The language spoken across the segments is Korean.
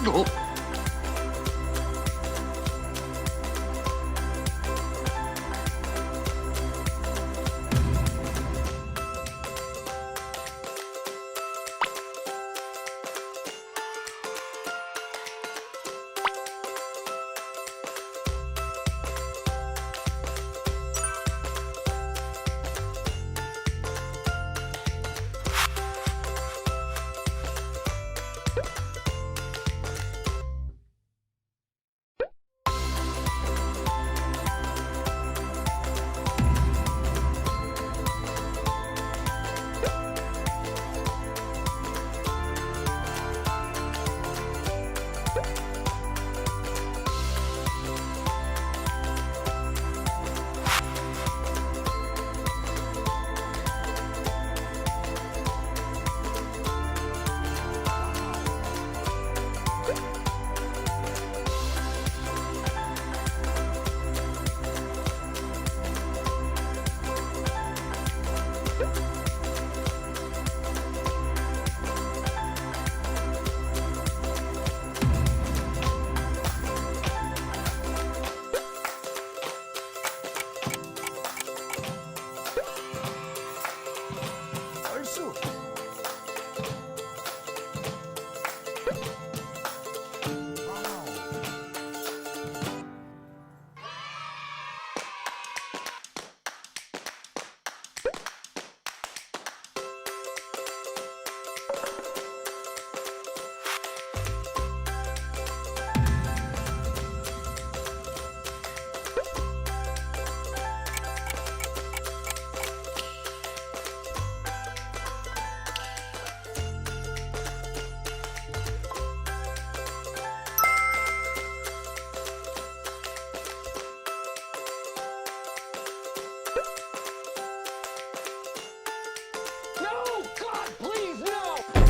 어? 얼쑤. No! God, please, no!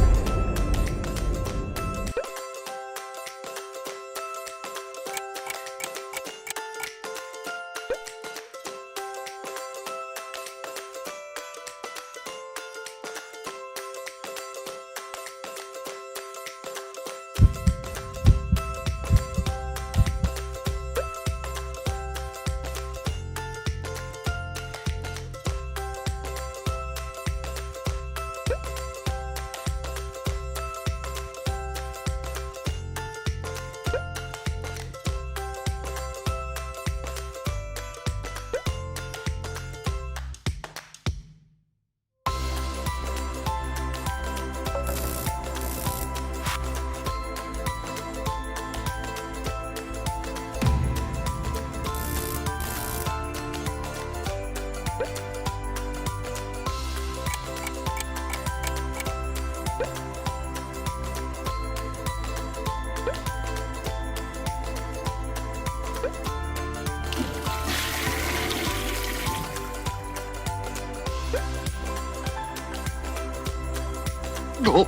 어?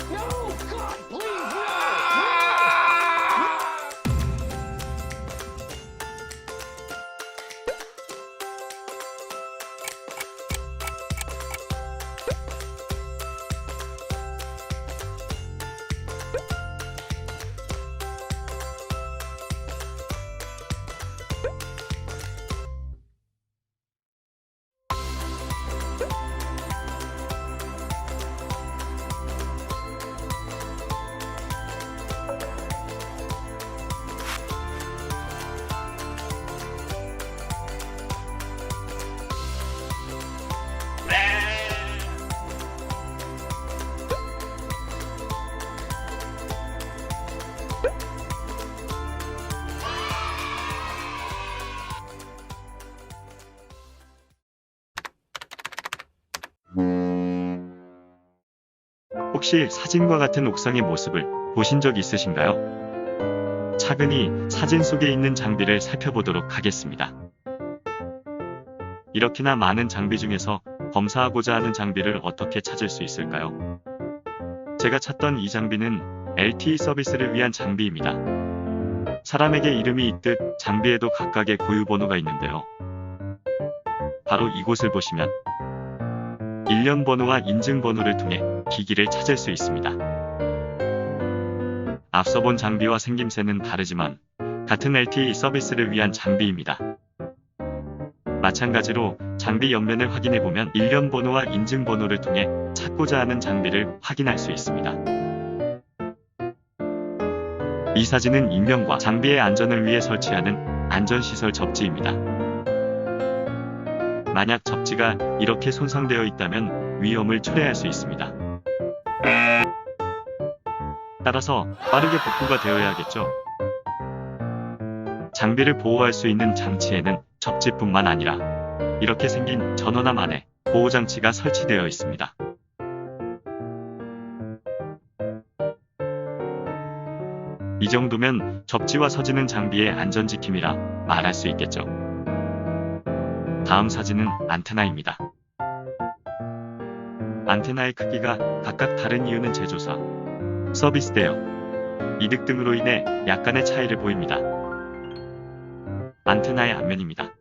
No! God, please, 혹시 사진과 같은 옥상의 모습을 보신 적 있으신가요? 차근히 사진 속에 있는 장비를 살펴보도록 하겠습니다. 이렇게나 많은 장비 중에서 검사하고자 하는 장비를 어떻게 찾을 수 있을까요? 제가 찾던 이 장비는 LTE 서비스를 위한 장비입니다. 사람에게 이름이 있듯 장비에도 각각의 고유 번호가 있는데요. 바로 이곳을 보시면 일련 번호와 인증 번호를 통해 기기를 찾을 수 있습니다. 앞서 본 장비와 생김새는 다르지만 같은 LTE 서비스를 위한 장비입니다. 마찬가지로 장비 옆면을 확인해보면 일련 번호와 인증 번호를 통해 찾고자 하는 장비를 확인할 수 있습니다. 이 사진은 인명과 장비의 안전을 위해 설치하는 안전시설 접지입니다. 만약 접지가 이렇게 손상되어 있다면 위험을 초래할 수 있습니다. 따라서 빠르게 복구가 되어야겠죠. 장비를 보호할 수 있는 장치에는 접지뿐만 아니라 이렇게 생긴 전원암 안에 보호장치가 설치되어 있습니다. 이 정도면 접지와 서지는 장비의 안전지킴이라 말할 수 있겠죠. 다음 사진은 안테나입니다. 안테나의 크기가 각각 다른 이유는 제조사, 서비스 대여, 이득 등으로 인해 약간의 차이를 보입니다. 안테나의 앞면입니다.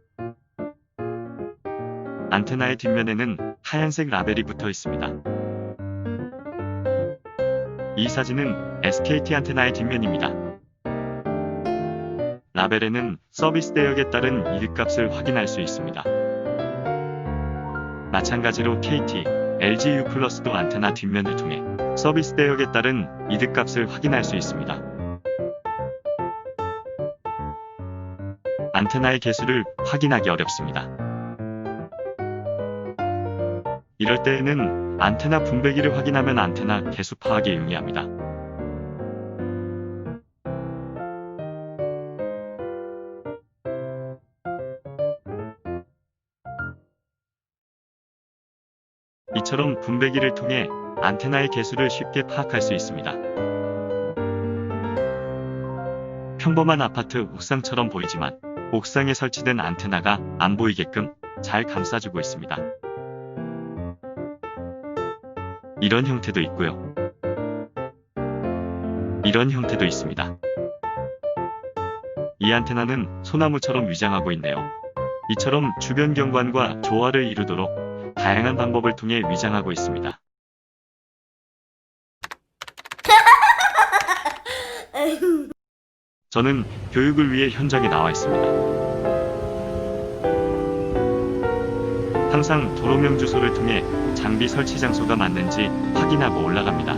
안테나의 뒷면에는 하얀색 라벨이 붙어 있습니다. 이 사진은 SKT 안테나의 뒷면입니다. 라벨에는 서비스 대역에 따른 이득값을 확인할 수 있습니다. 마찬가지로 KT, LG U+도 안테나 뒷면을 통해 서비스 대역에 따른 이득값을 확인할 수 있습니다. 안테나의 개수를 확인하기 어렵습니다. 이럴 때에는 안테나 분배기를 확인하면 안테나 개수 파악에 용이합니다. 이처럼 분배기를 통해 안테나의 개수를 쉽게 파악할 수 있습니다. 평범한 아파트 옥상처럼 보이지만 옥상에 설치된 안테나가 안 보이게끔 잘 감싸주고 있습니다. 이런 형태도 있고요. 이런 형태도 있습니다. 이 안테나는 소나무처럼 위장하고 있네요. 이처럼 주변 경관과 조화를 이루도록 다양한 방법을 통해 위장하고 있습니다. 저는 교육을 위해 현장에 나와 있습니다. 항상 도로명 주소를 통해 장비 설치 장소가 맞는지 확인하고 올라갑니다.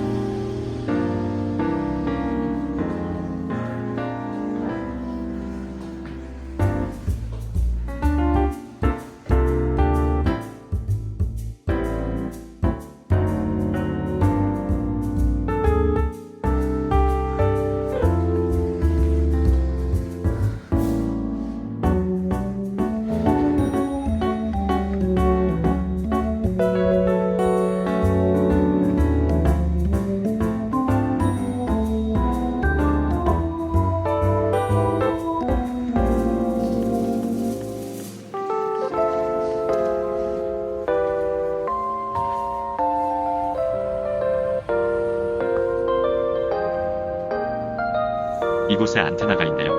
이곳에 안테나가 있네요.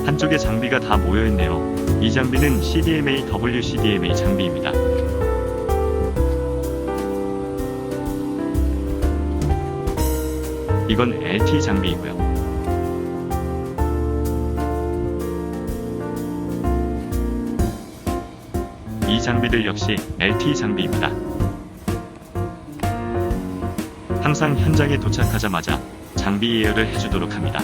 한쪽에 장비가 다 모여있네요. 이 장비는 CDMA WCDMA 장비입니다. 이건 LTE 장비이고요. 이 장비들 역시 LTE 장비입니다. 항상 현장에 도착하자마자 장비 예열을 해주도록 합니다.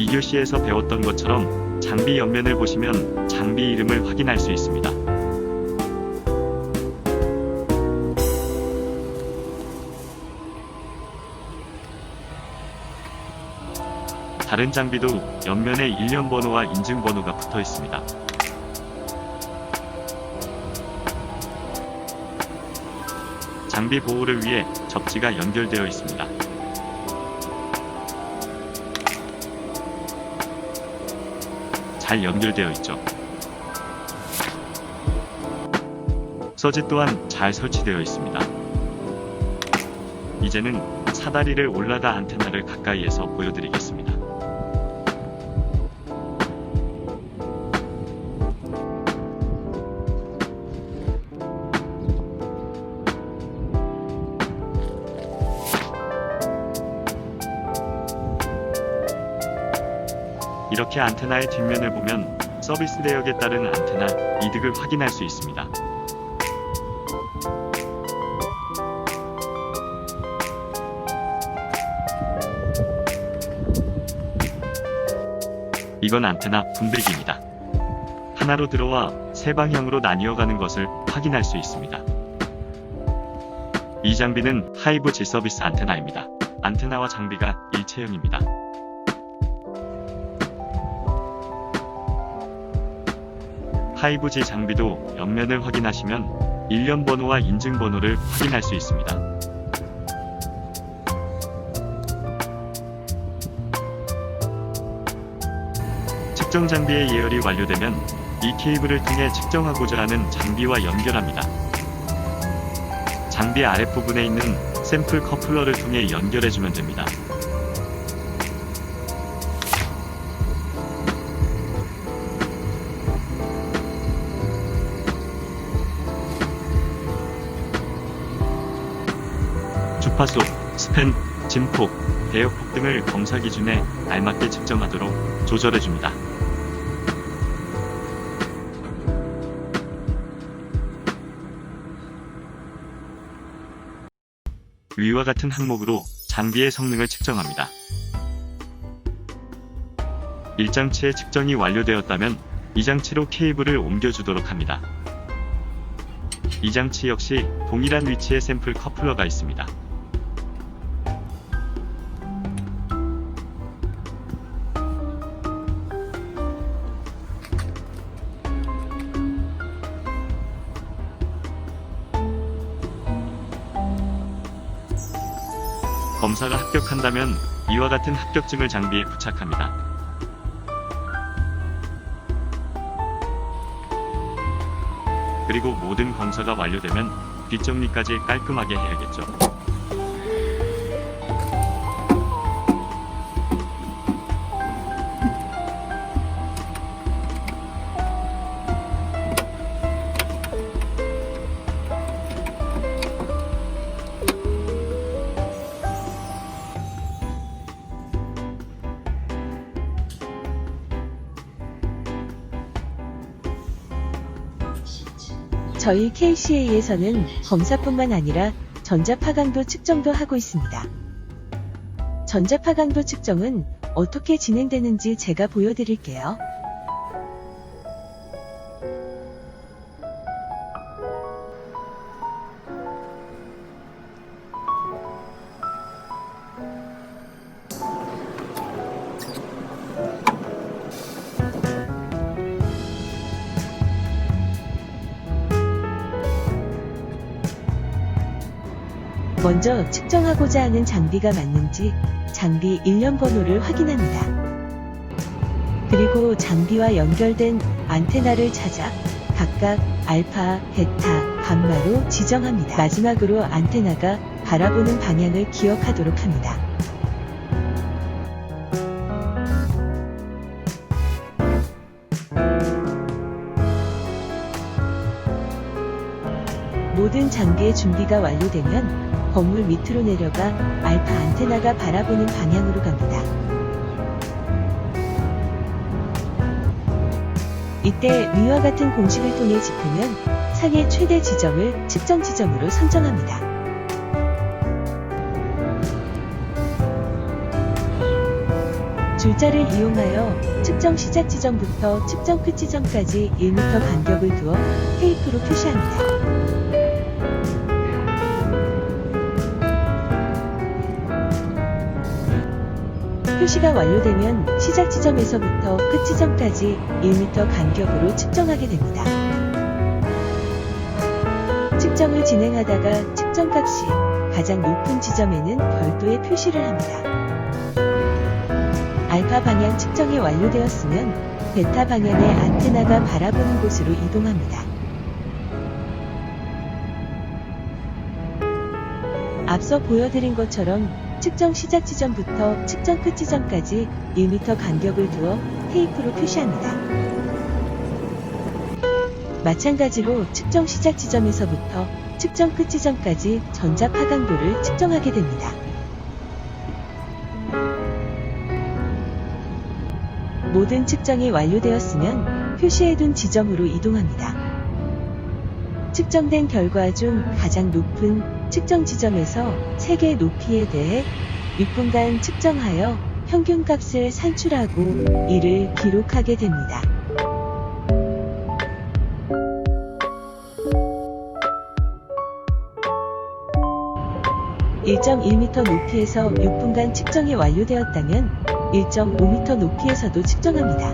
이교시에서 배웠던 것처럼 장비 옆면을 보시면 장비 이름을 확인할 수 있습니다. 다른 장비도 옆면에 일련 번호와 인증 번호가 붙어 있습니다. 장비 보호를 위해 접지가 연결되어 있습니다. 잘 연결되어 있죠. 서지 또한 잘 설치되어 있습니다. 이제는 사다리를 올라가 안테나를 가까이에서 보여드리겠습니다. 이렇게 안테나의 뒷면을 보면 서비스 대역에 따른 안테나 이득을 확인할 수 있습니다. 이건 안테나 분배기입니다. 하나로 들어와 세 방향으로 나뉘어 가는 것을 확인할 수 있습니다. 이 장비는 하이브 G 서비스 안테나입니다. 안테나와 장비가 일체형입니다. 하이브 G 장비도 옆면을 확인하시면 일련 번호와 인증 번호를 확인할 수 있습니다. 측정 장비의 예열이 완료되면 이 케이블을 통해 측정하고자 하는 장비와 연결합니다. 장비 아랫부분에 있는 샘플 커플러를 통해 연결해주면 됩니다. 주파수, 스팬, 진폭, 대역폭 등을 검사 기준에 알맞게 측정하도록 조절해줍니다. 위와 같은 항목으로 장비의 성능을 측정합니다. 일장치의 측정이 완료되었다면 이 장치로 케이블을 옮겨주도록 합니다. 이 장치 역시 동일한 위치에 샘플 커플러가 있습니다. 검사가 합격한다면 이와 같은 합격증을 장비에 부착합니다. 그리고 모든 검사가 완료되면 뒷정리까지 깔끔하게 해야겠죠. 저희 KCA에서는 검사뿐만 아니라 전자파강도 측정도 하고 있습니다. 전자파강도 측정은 어떻게 진행되는지 제가 보여드릴게요. 먼저 측정하고자 하는 장비가 맞는지 장비 일련 번호를 확인합니다. 그리고 장비와 연결된 안테나를 찾아 각각 알파, 베타, 감마로 지정합니다. 마지막으로 안테나가 바라보는 방향을 기억하도록 합니다. 모든 장비의 준비가 완료되면 건물 밑으로 내려가 알파 안테나가 바라보는 방향으로 갑니다. 이때 위와 같은 공식을 통해 짚으면 상의 최대 지점을 측정 지점으로 선정합니다. 줄자를 이용하여 측정 시작 지점부터 측정 끝 지점까지 1m 간격을 두어 테이프로 표시합니다. 표시가 완료되면 시작 지점에서부터 끝 지점까지 1m 간격으로 측정하게 됩니다. 측정을 진행하다가 측정 측정값이 가장 높은 지점에는 별도의 표시를 합니다. 알파 방향 측정이 완료되었으면 베타 방향의 안테나가 바라보는 곳으로 이동합니다. 앞서 보여드린 것처럼 측정 시작 지점부터 측정 끝 지점까지 1m 간격을 두어 테이프로 표시합니다. 마찬가지로 측정 시작 지점에서부터 측정 끝 지점까지 전자 파강도를 측정하게 됩니다. 모든 측정이 완료되었으면 표시해둔 지점으로 이동합니다. 측정된 결과 중 가장 높은 측정 지점에서 색의 높이에 대해 6분간 측정하여 평균값을 산출하고 이를 기록하게 됩니다. 1.1m 높이에서 6분간 측정이 완료되었다면 1.5m 높이에서도 측정합니다.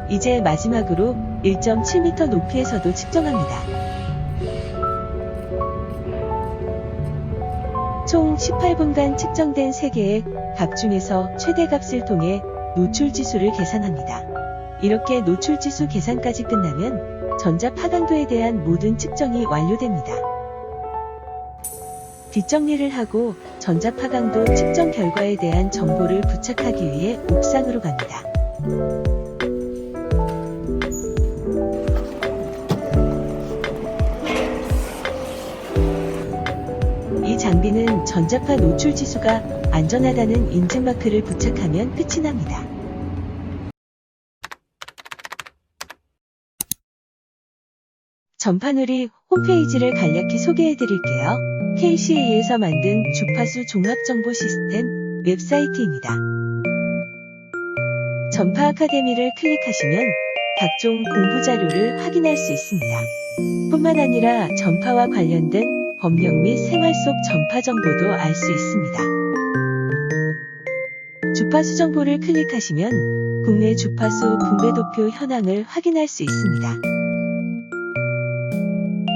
이제 마지막으로 1.7m 높이에서도 측정합니다. 총 18분간 측정된 3개의 각 중에서 최대값을 통해 노출지수를 계산합니다. 이렇게 노출지수 계산까지 끝나면 전자 파강도에 대한 모든 측정이 완료됩니다. 뒷정리를 하고 전자 파강도 측정 결과에 대한 정보를 부착하기 위해 옥상으로 갑니다. 이 장비는 전자파 노출 지수가 안전하다는 인증마크를 부착하면 끝이 납니다. 전파놀이 홈페이지를 간략히 소개해드릴게요. KCA에서 만든 주파수 종합정보 시스템 웹사이트입니다. 전파 아카데미를 클릭하시면 각종 공부 자료를 확인할 수 있습니다. 뿐만 아니라 전파와 관련된 법령 및 생활 속 전파 정보도 알 수 있습니다. 주파수 정보를 클릭하시면 국내 주파수 분배도표 현황을 확인할 수 있습니다.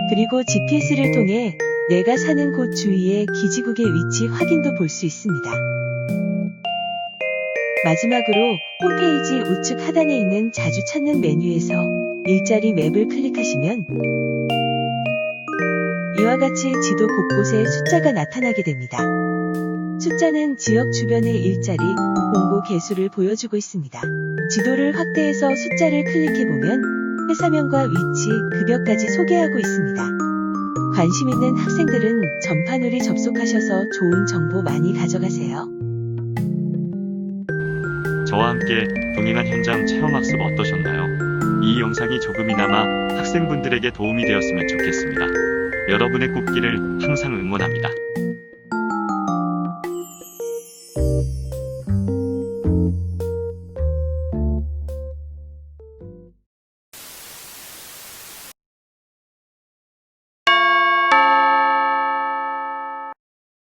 그리고 GPS를 통해 내가 사는 곳 주위의 기지국의 위치 확인도 볼 수 있습니다. 마지막으로 홈페이지 우측 하단에 있는 자주 찾는 메뉴에서 일자리 맵을 클릭하시면 이와 같이 지도 곳곳에 숫자가 나타나게 됩니다. 숫자는 지역 주변의 일자리, 공고 개수를 보여주고 있습니다. 지도를 확대해서 숫자를 클릭해보면 회사명과 위치, 급여까지 소개하고 있습니다. 관심 있는 학생들은 전파놀이 접속하셔서 좋은 정보 많이 가져가세요. 저와 함께 동행한 현장 체험학습 어떠셨나요? 이 영상이 조금이나마 학생분들에게 도움이 되었으면 좋겠습니다. 여러분의 꽃길을 항상 응원합니다.